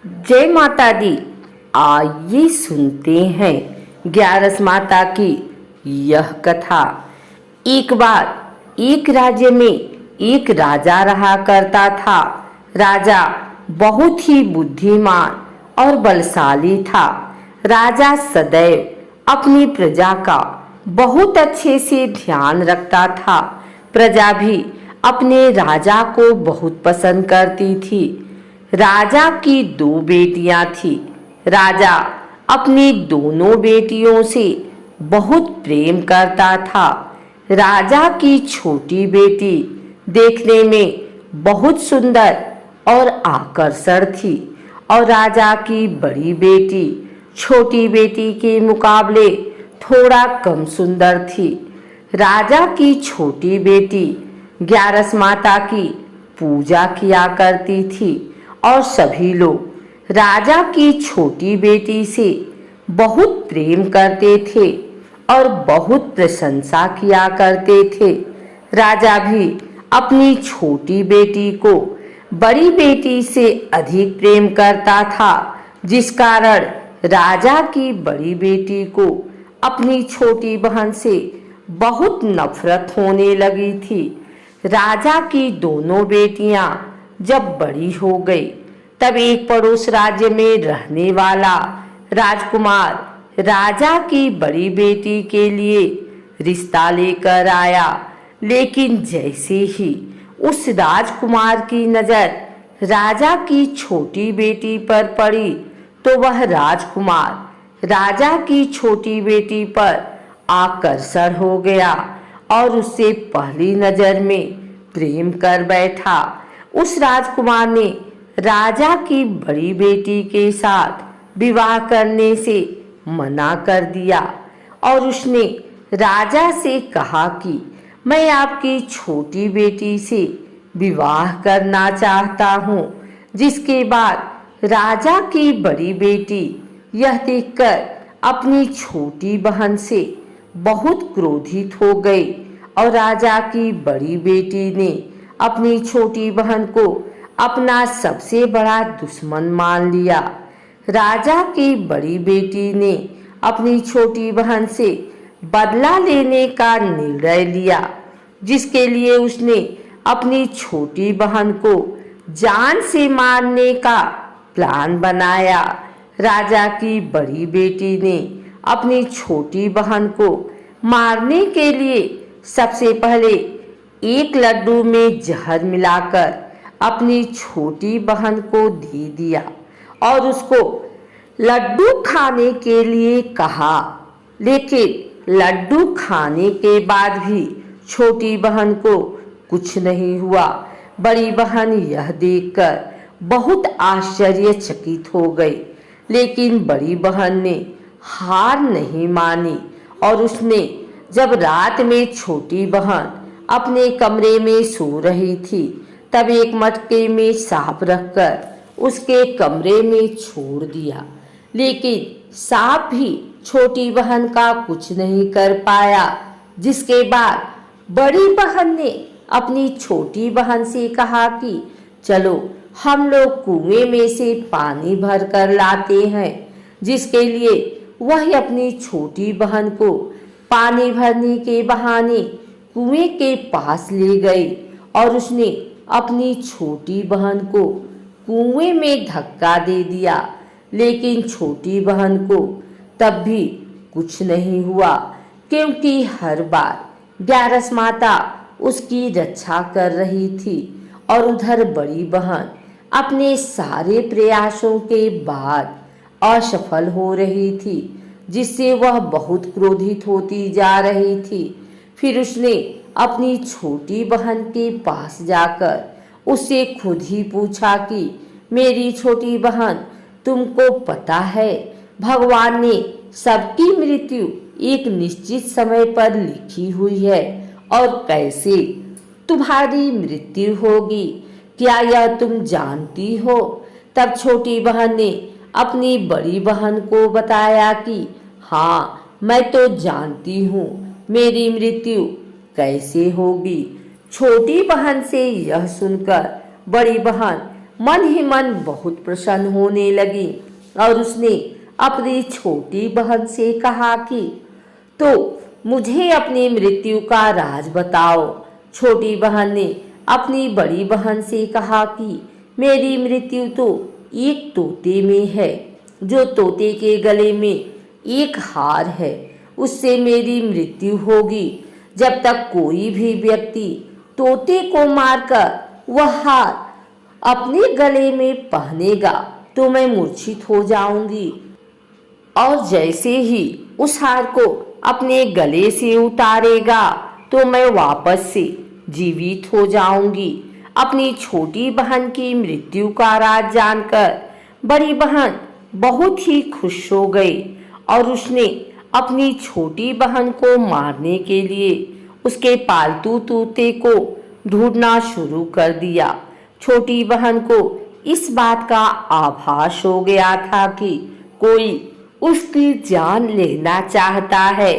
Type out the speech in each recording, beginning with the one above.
जय माता दी। आइए सुनते हैं ग्यारस माता की यह कथा। एक बार एक राज्य में एक राजा रहा करता था। राजा बहुत ही बुद्धिमान और बलशाली था। राजा सदैव अपनी प्रजा का बहुत अच्छे से ध्यान रखता था। प्रजा भी अपने राजा को बहुत पसंद करती थी। राजा की दो बेटियां थी। राजा अपनी दोनों बेटियों से बहुत प्रेम करता था। राजा की छोटी बेटी देखने में बहुत सुंदर और आकर्षण थी और राजा की बड़ी बेटी छोटी बेटी के मुकाबले थोड़ा कम सुंदर थी। राजा की छोटी बेटी ग्यारस माता की पूजा किया करती थी और सभी लोग राजा की छोटी बेटी से बहुत प्रेम करते थे और बहुत प्रशंसा किया करते थे। राजा भी अपनी छोटी बेटी को बड़ी बेटी से अधिक प्रेम करता था, जिस कारण राजा की बड़ी बेटी को अपनी छोटी बहन से बहुत नफरत होने लगी थी। राजा की दोनों बेटियां जब बड़ी हो गई, तब एक पड़ोस राज्य में रहने वाला राजकुमार राजा की बड़ी बेटी के लिए रिश्ता लेकर आया। लेकिन जैसे ही उस राजकुमार की नजर राजा की छोटी बेटी पर पड़ी, तो वह राजकुमार राजा की छोटी बेटी पर आकर्षण हो गया और उससे पहली नजर में प्रेम कर बैठा। उस राजकुमार ने राजा की बड़ी बेटी के साथ विवाह करने से मना कर दिया और उसने राजा से कहा कि मैं आपकी छोटी बेटी से विवाह करना चाहता हूँ। जिसके बाद राजा की बड़ी बेटी यह देखकर अपनी छोटी बहन से बहुत क्रोधित हो गई और राजा की बड़ी बेटी ने अपनी छोटी बहन को अपना सबसे बड़ा दुश्मन मान लिया। राजा की बड़ी बेटी ने अपनी छोटी बहन से बदला लेने का निर्णय लिया, जिसके लिए उसने अपनी छोटी बहन को जान से मारने का प्लान बनाया। राजा की बड़ी बेटी ने अपनी छोटी बहन को मारने के लिए सबसे पहले एक लड्डू में जहर मिलाकर अपनी छोटी बहन को दे दिया और उसको लड्डू खाने के लिए कहा। लेकिन लड्डू खाने के बाद भी छोटी बहन को कुछ नहीं हुआ। बड़ी बहन यह देखकर बहुत आश्चर्यचकित हो गई, लेकिन बड़ी बहन ने हार नहीं मानी और उसने जब रात में छोटी बहन अपने कमरे में सो रही थी, तब एक मटके में सांप रखकर उसके कमरे में छोड़ दिया। लेकिन सांप भी छोटी बहन का कुछ नहीं कर पाया। जिसके बाद बड़ी बहन ने अपनी छोटी बहन से कहा कि चलो हम लोग कुएं में से पानी भर कर लाते हैं। जिसके लिए वह अपनी छोटी बहन को पानी भरने के बहाने कुएं के पास ले गई और उसने अपनी छोटी बहन को कुएं में धक्का दे दिया। लेकिन छोटी बहन को तब भी कुछ नहीं हुआ, क्योंकि हर बार ग्यारस माता उसकी रक्षा कर रही थी और उधर बड़ी बहन अपने सारे प्रयासों के बाद असफल हो रही थी, जिससे वह बहुत क्रोधित होती जा रही थी। फिर उसने अपनी छोटी बहन के पास जाकर उससे खुद ही पूछा कि मेरी छोटी बहन, तुमको पता है भगवान ने सबकी मृत्यु एक निश्चित समय पर लिखी हुई है और कैसे तुम्हारी मृत्यु होगी, क्या यह तुम जानती हो? तब छोटी बहन ने अपनी बड़ी बहन को बताया कि हाँ, मैं तो जानती हूँ मेरी मृत्यु कैसे होगी। छोटी बहन से यह सुनकर बड़ी बहन मन ही मन बहुत प्रसन्न होने लगी और उसने अपनी छोटी बहन से कहा कि तो मुझे अपनी मृत्यु का राज बताओ। छोटी बहन ने अपनी बड़ी बहन से कहा कि मेरी मृत्यु तो एक तोते में है, जो तोते के गले में एक हार है, उससे मेरी मृत्यु होगी। जब तक कोई भी व्यक्ति तोते को मारकर वह हार अपने गले में पहनेगा तो मैं मूर्छित हो जाऊंगी, और जैसे ही उस हार को अपने गले से उतारेगा तो मैं वापस से जीवित हो जाऊंगी। अपनी छोटी बहन की मृत्यु का राज जानकर बड़ी बहन बहुत ही खुश हो गई और उसने अपनी छोटी बहन को मारने के लिए उसके पालतू तोते को ढूंढना शुरू कर दिया। छोटी बहन को इस बात का आभास हो गया था कि कोई उसकी जान लेना चाहता है,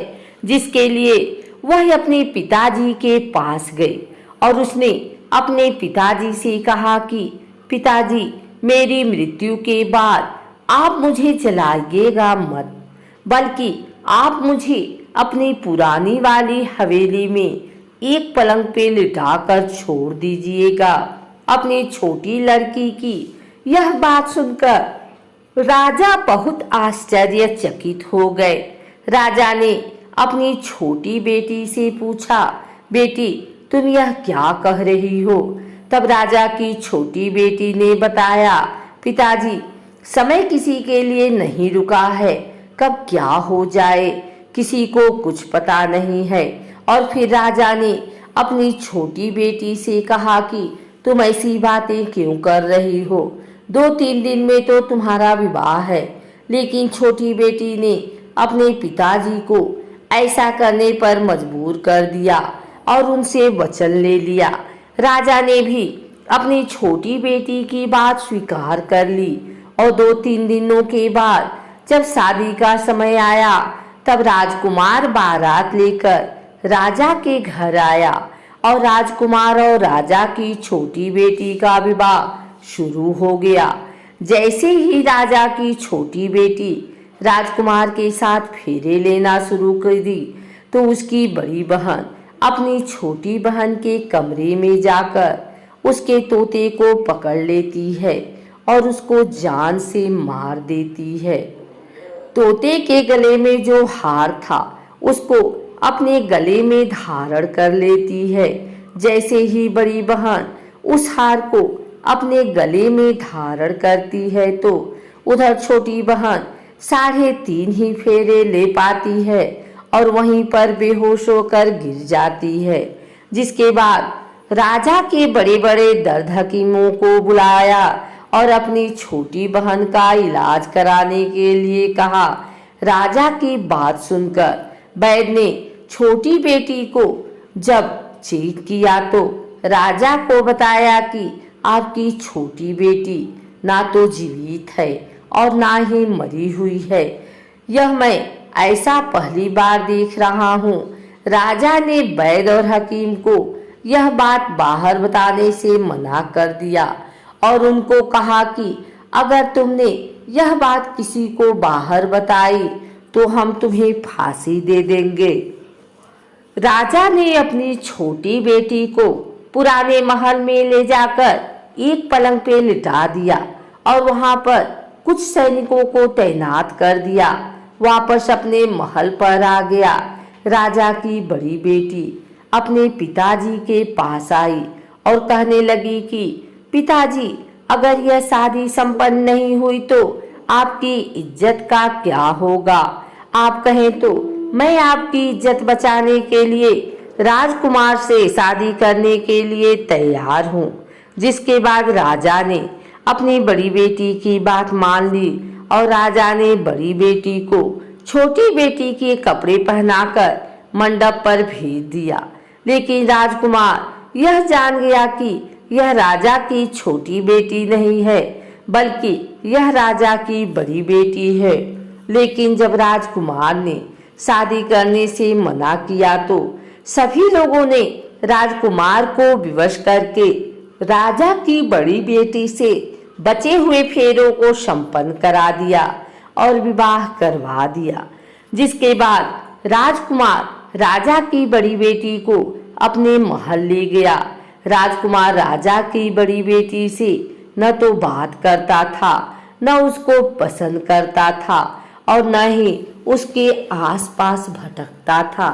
जिसके लिए वह अपने पिताजी के पास गई और उसने अपने पिताजी से कहा कि पिताजी, मेरी मृत्यु के बाद आप मुझे जलाइएगा मत, बल्कि आप मुझे अपनी पुरानी वाली हवेली में एक पलंग पे लिटाकर छोड़ दीजिएगा। अपनी छोटी लड़की की यह बात सुनकर राजा बहुत आश्चर्यचकित हो गए। राजा ने अपनी छोटी बेटी से पूछा, बेटी तुम यह क्या कह रही हो? तब राजा की छोटी बेटी ने बताया, पिताजी समय किसी के लिए नहीं रुका है, कब क्या हो जाए किसी को कुछ पता नहीं है। और फिर राजा ने अपनी छोटी बेटी से कहा कि तुम ऐसी बातें क्यों कर रही हो? 2-3 दिन में तो तुम्हारा विवाह है। लेकिन छोटी बेटी ने अपने पिताजी को ऐसा करने पर मजबूर कर दिया और उनसे वचन ले लिया। राजा ने भी अपनी छोटी बेटी की बात स्वीकार कर ली और 2-3 दिनों के बाद जब शादी का समय आया तब राजकुमार बारात लेकर राजा के घर आया और राजकुमार और राजा की छोटी बेटी का विवाह शुरू हो गया। जैसे ही राजा की छोटी बेटी राजकुमार के साथ फेरे लेना शुरू कर दी तो उसकी बड़ी बहन अपनी छोटी बहन के कमरे में जाकर उसके तोते को पकड़ लेती है और उसको जान से मार देती है। तोते के गले में जो हार था उसको अपने गले में धारण कर लेती है। जैसे ही बड़ी बहन उस हार को अपने गले में धारण करती है तो उधर छोटी बहन 3.5 ही फेरे ले पाती है और वहीं पर बेहोश होकर गिर जाती है। जिसके बाद राजा के बड़े बड़े दर्द हकीमों को बुलाया और अपनी छोटी बहन का इलाज कराने के लिए कहा। राजा की बात सुनकर वैद्य ने छोटी बेटी को जब चेक किया तो राजा को बताया कि आपकी छोटी बेटी ना तो जीवित है और ना ही मरी हुई है। यह मैं ऐसा पहली बार देख रहा हूँ। राजा ने वैद्य और हकीम को यह बात बाहर बताने से मना कर दिया और उनको कहा कि अगर तुमने यह बात किसी को बाहर बताई तो हम तुम्हें फांसी दे देंगे। राजा ने अपनी छोटी बेटी को पुराने महल में ले जाकर एक पलंग पे लिटा दिया और वहां पर कुछ सैनिकों को तैनात कर दिया। वापस अपने महल पर आ गया। राजा की बड़ी बेटी अपने पिताजी के पास आई और कहने लगी कि पिताजी, अगर यह शादी संपन्न नहीं हुई तो आपकी इज्जत का क्या होगा? आप कहें तो मैं आपकी इज्जत बचाने के लिए राजकुमार से शादी करने के लिए तैयार हूँ। जिसके बाद राजा ने अपनी बड़ी बेटी की बात मान ली और राजा ने बड़ी बेटी को छोटी बेटी के कपड़े पहनाकर मंडप पर भेज दिया। लेकिन राजकुमार यह जान गया कि यह राजा की छोटी बेटी नहीं है, बल्कि यह राजा की बड़ी बेटी है। लेकिन जब राजकुमार ने शादी करने से मना किया तो सभी लोगों ने राजकुमार को विवश करके राजा की बड़ी बेटी से बचे हुए फेरों को संपन्न करा दिया और विवाह करवा दिया। जिसके बाद राजकुमार राजा की बड़ी बेटी को अपने महल ले गया। राजकुमार राजा की बड़ी बेटी से न तो बात करता था, न उसको पसंद करता था और न ही उसके आसपास भटकता था।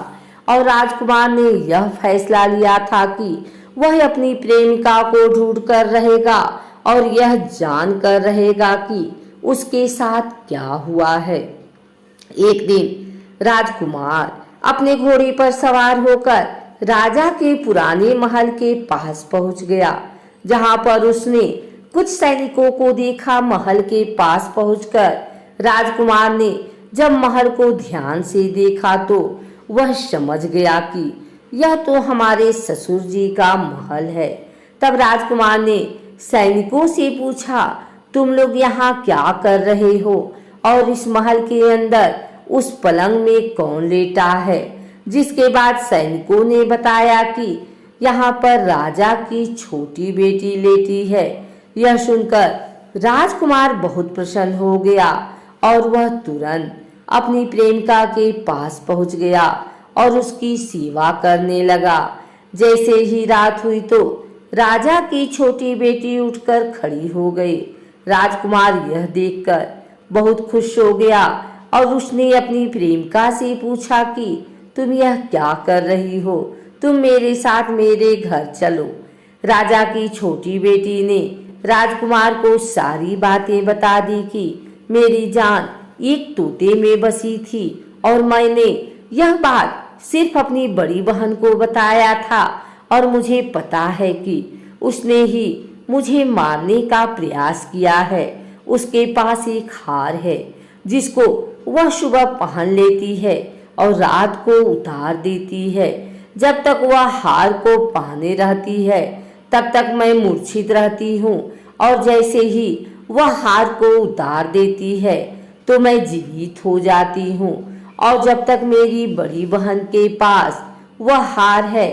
और राजकुमार ने यह फैसला लिया था कि वह अपनी प्रेमिका को ढूंढ कर रहेगा और यह जान कर रहेगा कि उसके साथ क्या हुआ है। एक दिन राजकुमार अपने घोड़े पर सवार होकर राजा के पुराने महल के पास पहुंच गया, जहां पर उसने कुछ सैनिकों को देखा। महल के पास पहुंचकर राजकुमार ने जब महल को ध्यान से देखा तो वह समझ गया कि यह तो हमारे ससुर जी का महल है। तब राजकुमार ने सैनिकों से पूछा, तुम लोग यहाँ क्या कर रहे हो और इस महल के अंदर उस पलंग में कौन लेटा है। जिसके बाद सैनिकों ने बताया कि यहाँ पर राजा की छोटी बेटी लेटी है। यह सुनकर राजकुमार बहुत प्रसन्न हो गया और वह तुरंत अपनी प्रेमिका के पास पहुंच गया और उसकी सेवा करने लगा। जैसे ही रात हुई तो राजा की छोटी बेटी उठकर खड़ी हो गई। राजकुमार यह देखकर बहुत खुश हो गया और उसने अपनी प्रेमिका से पूछा कि तुम यह क्या कर रही हो, तुम मेरे साथ मेरे घर चलो। राजा की छोटी बेटी ने राजकुमार को सारी बातें बता दी कि मेरी जान एक तोते में बसी थी और मैंने यह बात सिर्फ अपनी बड़ी बहन को बताया था और मुझे पता है कि उसने ही मुझे मारने का प्रयास किया है। उसके पास एक हार है जिसको वह सुबह पहन लेती है और रात को उतार देती है। जब तक वह हार को पहने रहती है तब तक मैं मूर्छित रहती हूँ और जैसे ही वह हार को उतार देती है तो मैं जीवित हो जाती हूँ। और जब तक मेरी बड़ी बहन के पास वह हार है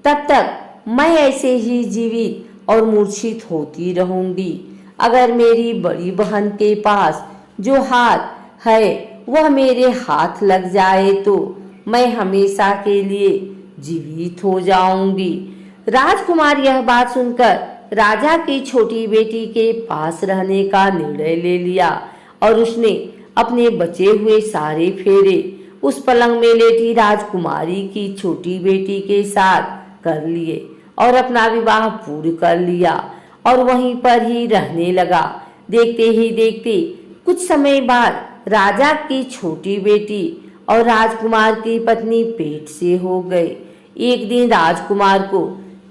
तब तक मैं ऐसे ही जीवित और मूर्छित होती रहूंगी। अगर मेरी बड़ी बहन के पास जो हार है वह मेरे हाथ लग जाए तो मैं हमेशा के लिए जीवित हो जाऊंगी। राजकुमार यह बात सुनकर राजा की छोटी बेटी के पास रहने का निर्णय ले लिया और उसने अपने बचे हुए सारे फेरे उस पलंग में लेटी राजकुमारी की छोटी बेटी के साथ कर लिए और अपना विवाह पूर्ण कर लिया और वहीं पर ही रहने लगा। देखते ही देखते कुछ समय बाद राजा की छोटी बेटी और राजकुमार की पत्नी पेट से हो गए। एक दिन राजकुमार को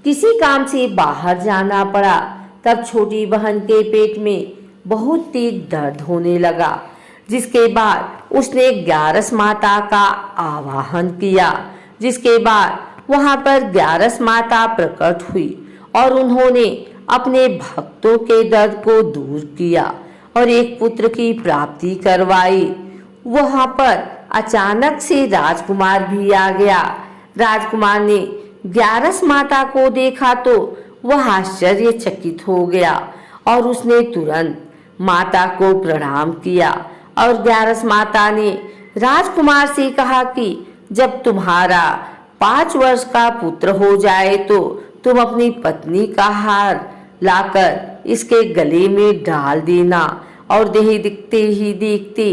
किसी काम से बाहर जाना पड़ा। तब छोटी बहन के पेट में बहुत तेज दर्द होने लगा। जिसके बाद उसने ग्यारस माता का आवाहन किया। जिसके बाद वहां पर ग्यारस माता प्रकट हुई और उन्होंने अपने भक्तों के दर्द को दूर किया और एक पुत्र की प्राप्ति करवाई। वहां पर अचानक से राजकुमार भी आ गया। राजकुमार ने ग्यारस माता को देखा तो वह आश्चर्यचकित हो गया और उसने तुरंत माता को प्रणाम किया और ग्यारस माता ने राजकुमार से कहा कि जब तुम्हारा 5 वर्ष का पुत्र हो जाए तो तुम अपनी पत्नी का हार लाकर इसके गले में डाल देना। और देखते ही देखते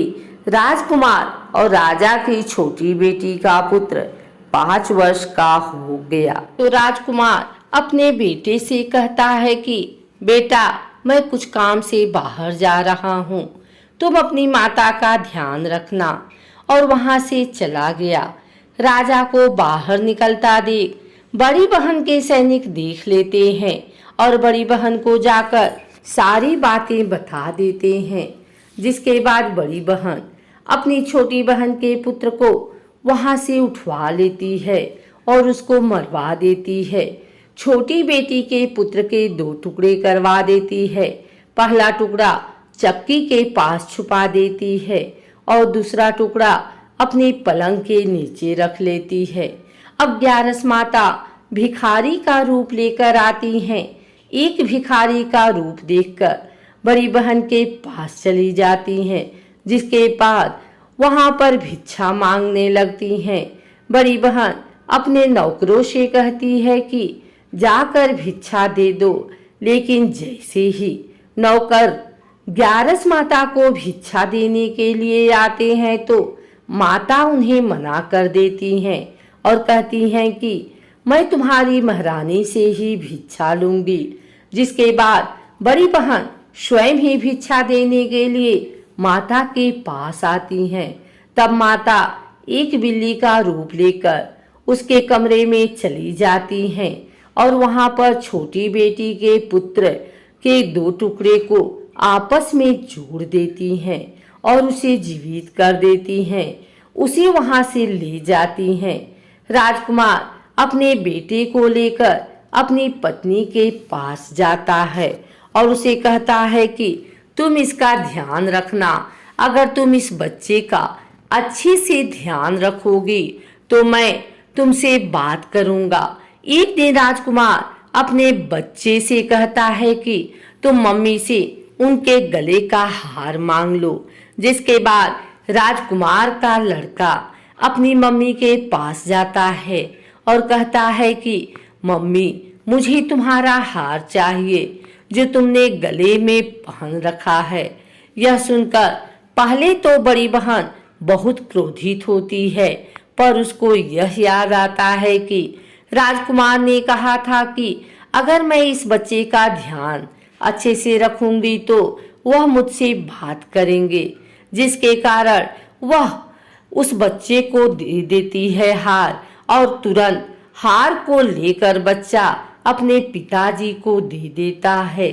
राजकुमार और राजा की छोटी बेटी का पुत्र 5 वर्ष का हो गया। तो राजकुमार अपने बेटे से कहता है कि बेटा, मैं कुछ काम से बाहर जा रहा हूँ, तुम अपनी माता का ध्यान रखना। और वहां से चला गया। राजा को बाहर निकलता देख बड़ी बहन के सैनिक देख लेते हैं और बड़ी बहन को जाकर सारी बातें बता देते हैं। जिसके बाद बड़ी बहन अपनी छोटी बहन के पुत्र को वहां से उठवा लेती है और उसको मरवा देती है। छोटी बेटी के पुत्र के 2 टुकड़े करवा देती है। पहला टुकड़ा चक्की के पास छुपा देती है और दूसरा टुकड़ा अपने पलंग के नीचे रख लेती है। अब ग्यारस माता भिखारी का रूप लेकर आती हैं। एक भिखारी का रूप देखकर बड़ी बहन के पास चली जाती हैं, जिसके बाद वहां पर भिक्षा मांगने लगती हैं। बड़ी बहन अपने नौकरों से कहती है कि जाकर भिक्षा दे दो, लेकिन जैसे ही नौकर ग्यारस माता को भिक्षा देने के लिए आते हैं तो माता उन्हें मना कर देती हैं और कहती हैं कि मैं तुम्हारी महारानी से ही भिक्षा लूंगी। जिसके बाद बड़ी बहन स्वयं ही भिक्षा देने के लिए माता के पास आती हैं। तब माता एक बिल्ली का रूप लेकर उसके कमरे में चली जाती हैं और वहां पर छोटी बेटी के पुत्र के 2 टुकड़े को आपस में जोड़ देती हैं और उसे जीवित कर देती हैं। उसे वहां से ले जाती हैं। राजकुमार अपने बेटे को लेकर अपनी पत्नी के पास जाता है और उसे कहता है कि तुम इसका ध्यान रखना। अगर तुम इस बच्चे का अच्छे से ध्यान रखोगी तो मैं तुमसे बात करूंगा। एक दिन राजकुमार अपने बच्चे से कहता है कि तुम मम्मी से उनके गले का हार मांग लो। जिसके बाद राजकुमार का लड़का अपनी मम्मी के पास जाता है और कहता है कि मम्मी, मुझे तुम्हारा हार चाहिए जो तुमने गले में पहन रखा है। यह सुनकर पहले तो बड़ी बहन बहुत क्रोधित होती है, पर उसको यह याद आता है कि राजकुमार ने कहा था कि अगर मैं इस बच्चे का ध्यान अच्छे से रखूंगी तो वह मुझसे बात करेंगे। जिसके कारण वह उस बच्चे को दे देती है हार और तुरंत हार को लेकर बच्चा अपने पिताजी को दे देता है।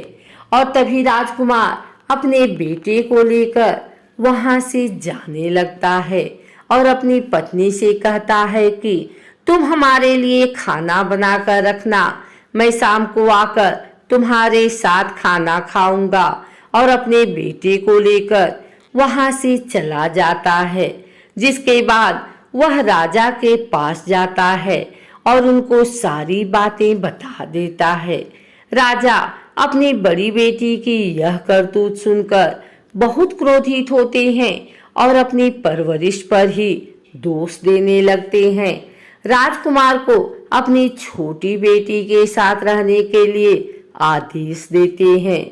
और तभी राजकुमार अपने बेटे को लेकर वहां से जाने लगता है और अपनी पत्नी से कहता है कि तुम हमारे लिए खाना बनाकर रखना, मैं शाम को आकर तुम्हारे साथ खाना खाऊंगा। और अपने बेटे को लेकर वहां से चला जाता है। जिसके बाद वह राजा के पास जाता है और उनको सारी बातें बता देता है। राजा अपनी बड़ी बेटी की यह करतूत सुनकर बहुत क्रोधित होते हैं और अपनी परवरिश पर ही दोष देने लगते हैं। राजकुमार को अपनी छोटी बेटी के साथ रहने के लिए आदेश देते हैं।